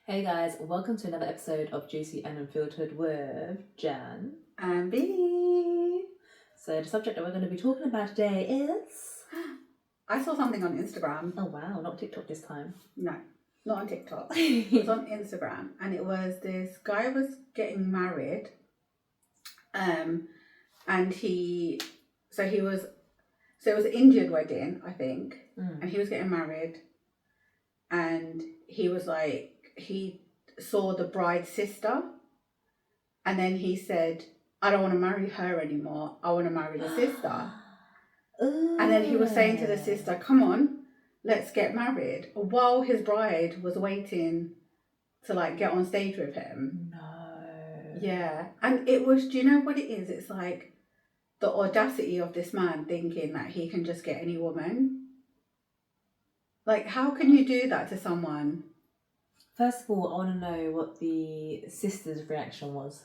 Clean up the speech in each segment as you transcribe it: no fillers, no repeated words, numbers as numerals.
Hey guys, welcome to another episode of Juicy and Unfiltered with Jan and B. So the subject that we're going to be talking about today is... I saw something on Instagram. Oh wow, not TikTok this time. No, not on TikTok. It was on Instagram, and it was this guy was getting married, and it was an Indian wedding, I think, and he was getting married, and he was like, he saw the bride's sister, and then he said, I don't want to marry her anymore, I want to marry the sister. And then he was saying to the sister, come on, let's get married, while his bride was waiting to like get on stage with him. No. Yeah. And it was, do you know what it is? It's like the audacity of this man thinking that he can just get any woman. Like, how can you do that to someone? First of all, I want to know what the sister's reaction was.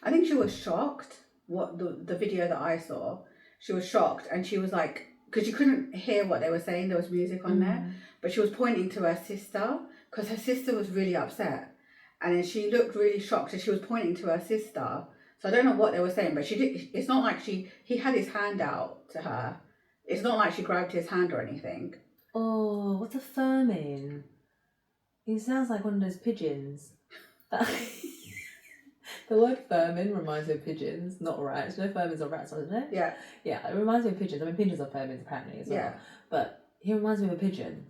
I think she was shocked. What the video that I saw, she was shocked, and she was like, because you couldn't hear what they were saying, there was music on there, but she was pointing to her sister because her sister was really upset, and then she looked really shocked, and she was pointing to her sister. So I don't know what they were saying, but she did. It's not like he had his hand out to her. It's not like she grabbed his hand or anything. Oh, what's a firmin? He sounds like one of those pigeons. The word vermin reminds me of pigeons, not rats. You know, vermins are rats, isn't it? Yeah. Yeah, it reminds me of pigeons. I mean, pigeons are vermins apparently as well. Yeah. But he reminds me of a pigeon.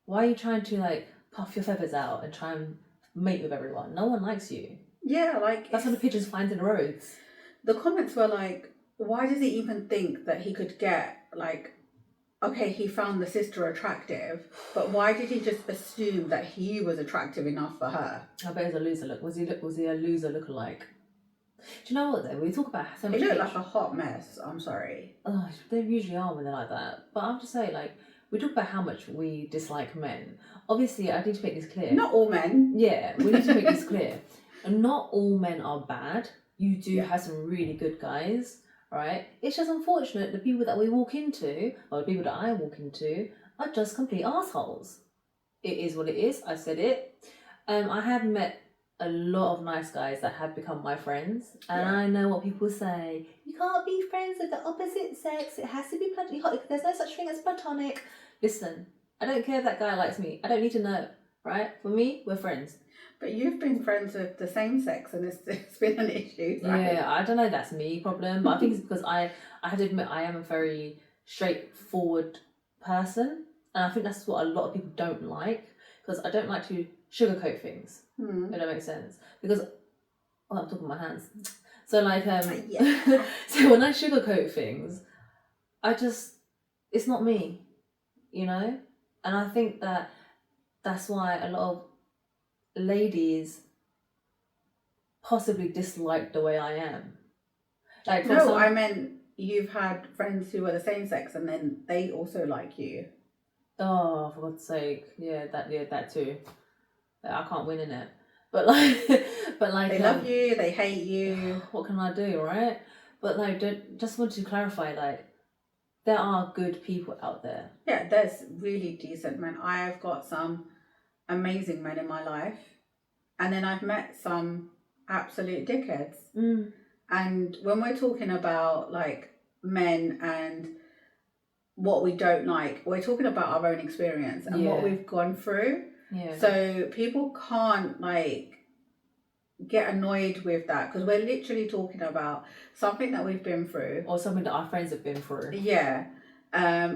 Why are you trying to like puff your feathers out and try and mate with everyone? No one likes you. Yeah, like that's what the pigeons find in the roads. The comments were like, why does he even think that he could get like? Okay, he found the sister attractive, but why did he just assume that he was attractive enough for her? I bet he's a loser look. Was he a loser lookalike? Do you know what though? We talk about so much. He looked like a hot mess. I'm sorry. Oh, they usually are when they're like that. But I'm just saying, like, we talk about how much we dislike men. Obviously, I need to make this clear. Not all men. Yeah, we need to make this clear. And not all men are bad. You do have some really good guys. Right? It's just unfortunate the people that we walk into, or the people that I walk into, are just complete assholes. It is what it is. I said it. I have met a lot of nice guys that have become my friends, and I know what people say. You can't be friends with the opposite sex. It has to be platonic. There's no such thing as platonic. Listen, I don't care if that guy likes me. I don't need to know. Right? For me, we're friends. But you've been friends with the same sex, and it's been an issue, right? Yeah, I don't know, that's me problem, but I think it's because I have to admit I am a very straightforward person, and I think that's what a lot of people don't like, because I don't like to sugarcoat things. If that makes sense. Because I'm talking about my hands. So like so when I sugarcoat things, it's not me, you know? And I think that's why a lot of ladies possibly dislike the way I am. Like I meant you've had friends who are the same sex and then they also like you. Oh, for God's sake. Yeah, that too. I can't win in it. But like they love you, they hate you. What can I do, right? But like, just want to clarify, like, there are good people out there. Yeah, there's really decent men. I've got some amazing men in my life, and then I've met some absolute dickheads. And when we're talking about like men and what we don't like, we're talking about our own experience and what we've gone through. So people can't like get annoyed with that, because we're literally talking about something that we've been through, or something that our friends have been through.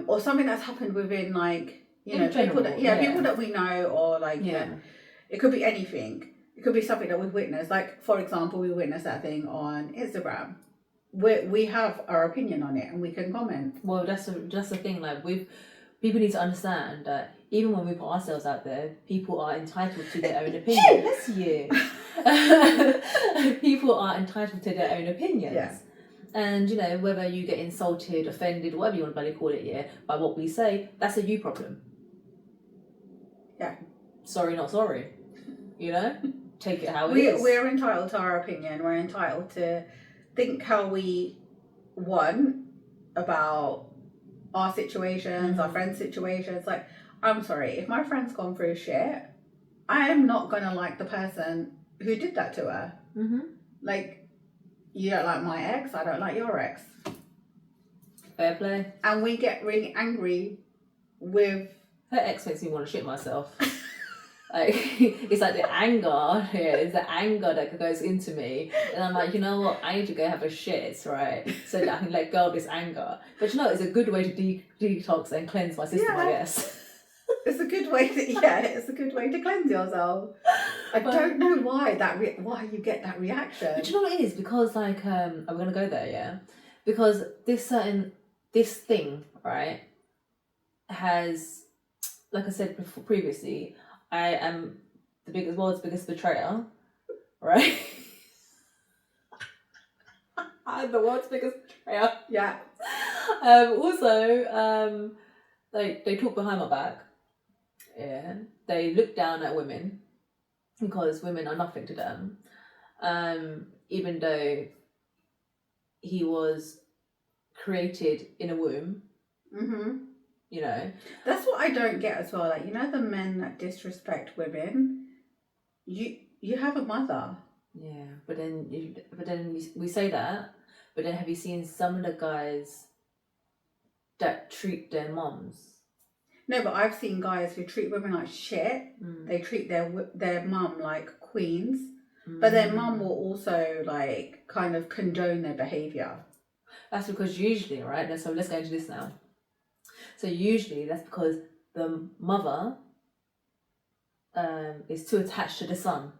Or something that's happened within like, you know, general, people that we know, or like it could be anything. It could be something that we've witnessed. Like, for example, we witnessed that thing on Instagram. We have our opinion on it and we can comment. Well, that's the thing. Like, people need to understand that even when we put ourselves out there, people are entitled to their own opinion. That's you. People are entitled to their own opinions. Yeah. And, you know, whether you get insulted, offended, whatever you want to bloody call it, by what we say, that's a you problem. Yeah. Sorry, not sorry. You know? Take it how it is. We're entitled to our opinion. We're entitled to think how we want about our situations, our friends' situations. Like, I'm sorry, if my friend's gone through shit, I am not gonna like the person who did that to her. Mm-hmm. Like, you don't like my ex, I don't like your ex. Fair play. And we get really angry with... Her ex makes me want to shit myself. Like, it's like the anger here, it's the anger that goes into me. And I'm like, you know what, I need to go have a shit, right? So that I can let go of this anger. But you know, it's a good way to detox and cleanse my system, I guess. It's a good way to cleanse yourself. I don't know why why you get that reaction. But you know what it is? Because like, I'm gonna go there, yeah? Because this thing, right, has, like I said before, previously, I am the world's biggest betrayer, right? I'm the world's biggest betrayer. Yeah. Also, like, they talk behind my back. Yeah. They look down at women because women are nothing to them. Even though he was created in a womb. Mm-hmm. You know, that's what I don't get as well. Like, you know, the men that disrespect women, you have a mother. Yeah, but then we say that, but then have you seen some of the guys that treat their moms? No, but I've seen guys who treat women like shit. They treat their mum like queens, but their mum will also like kind of condone their behaviour. That's because usually, right? So let's go into this now. So usually that's because the mother is too attached to the son.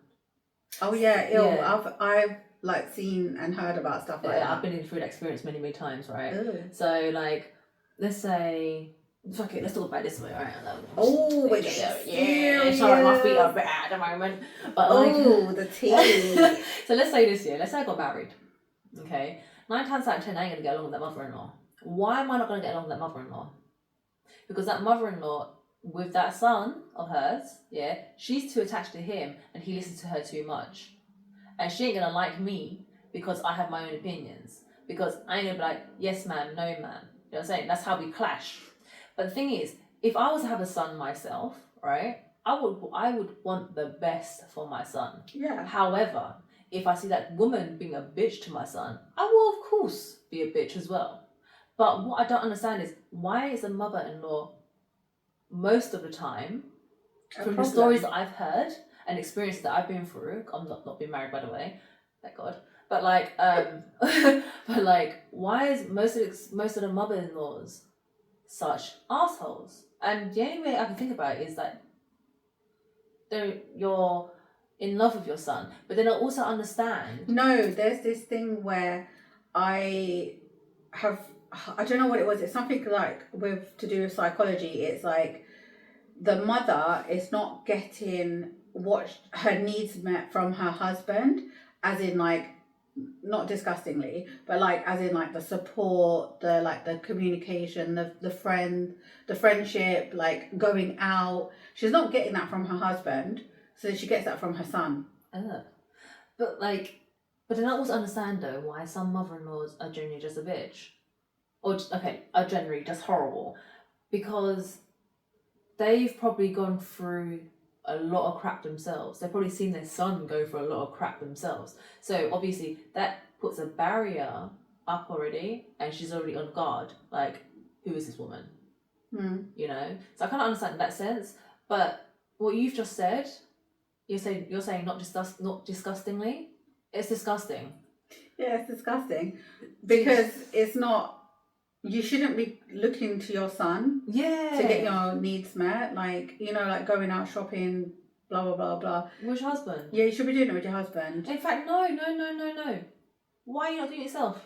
Oh yeah, I've like seen and heard about stuff like that. I've been through that experience many times, right? Ooh. So like, let's say, fuck it, let's talk about it this way, right? Oh, yeah. Sorry, my feet are a bit out at the moment. But like, the tea. So let's say this year, let's say I got married. Okay, 9 times out of 10, I ain't gonna get along with that mother-in-law. Why am I not gonna get along with that mother-in-law? Because that mother-in-law, with that son of hers, yeah, she's too attached to him and he listens to her too much. And she ain't gonna like me because I have my own opinions. Because I ain't gonna be like, yes ma'am, no ma'am. You know what I'm saying? That's how we clash. But the thing is, if I was to have a son myself, right, I would want the best for my son. Yeah. However, if I see that woman being a bitch to my son, I will of course be a bitch as well. But what I don't understand is, why is a mother-in-law most of the time, from the stories that I've heard and experiences that I've been through, I'm not being married by the way, thank God. But like, why is most of the mother-in-laws such assholes? And the only way I can think about it is that you're in love with your son, but then I also understand. No, there's this thing where I don't know what it was. It's something like to do with psychology. It's like the mother is not getting what her needs met from her husband, as in like, not disgustingly, but like as in like the support, the communication, the friendship, like going out. She's not getting that from her husband, so she gets that from her son. But then I also understand though why some mother-in-laws are generally just a bitch. Are generally just horrible, because they've probably gone through a lot of crap themselves. They've probably seen their son go through a lot of crap themselves. So obviously that puts a barrier up already, and she's already on guard. Like, who is this woman? You know. So I kind of understand in that sense. But what you've just said, you're saying not disgustingly. It's disgusting. Yeah, it's disgusting because it's not. You shouldn't be looking to your son to get your needs met. Like, you know, like going out shopping, blah, blah, blah, blah. With your husband? Yeah, you should be doing it with your husband. In fact, no. Why are you not doing it yourself?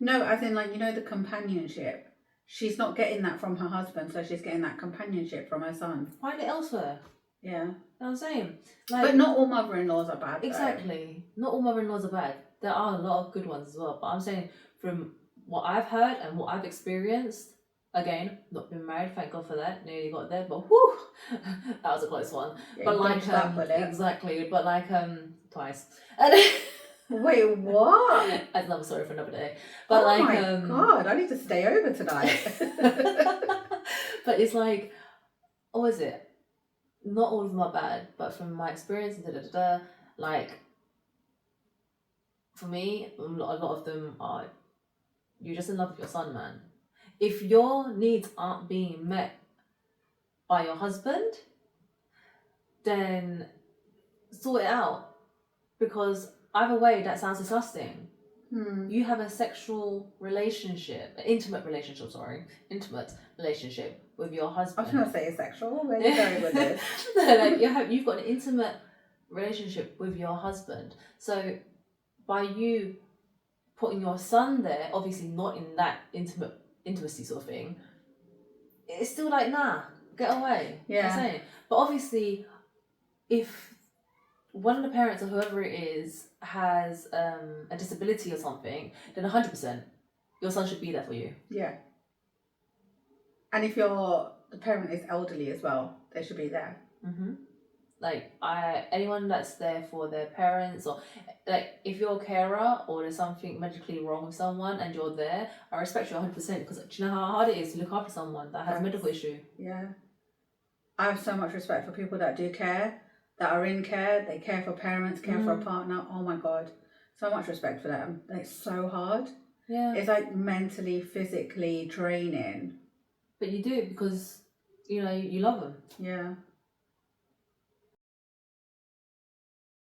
No, as in, like, you know, the companionship. She's not getting that from her husband, so she's getting that companionship from her son. Find it elsewhere. Yeah. You know what I'm saying? But not all mother-in-laws are bad. Exactly. Though. Not all mother-in-laws are bad. There are a lot of good ones as well. But I'm saying, from what I've heard and what I've experienced, again, not been married, thank God for that, nearly got there, but whew, that was a close one. Yeah, but like, exactly, but like, twice. Wait, what? That's another story for another day. But like, my God, I need to stay over tonight. But it's like, what is it? not all of them are bad, but from my experience, like, for me, a lot of them are, you're just in love with your son, man. If your needs aren't being met by your husband, then sort it out. Because either way, that sounds disgusting. You have a sexual relationship, intimate relationship with your I husband. was going to say sexual. Where are you going with this? Like you've got an intimate relationship with your husband. So by you putting your son there, obviously not in that intimacy sort of thing, it's still like, nah, get away. Yeah. I'm saying. But obviously, if one of the parents or whoever it is has a disability or something, then 100% your son should be there for you. Yeah. And if the parent is elderly as well, they should be there. Mm-hmm. Like anyone that's there for their parents, or like if you're a carer or there's something medically wrong with someone and you're there, I respect you 100%, because do you know how hard it is to look after someone that has a medical issue? Yeah. I have so much respect for people that do care, that are in care, they care for parents, care for a partner. Oh my God. So much respect for them. It's so hard. Yeah. It's like mentally, physically draining. But you do it because, you love them. Yeah.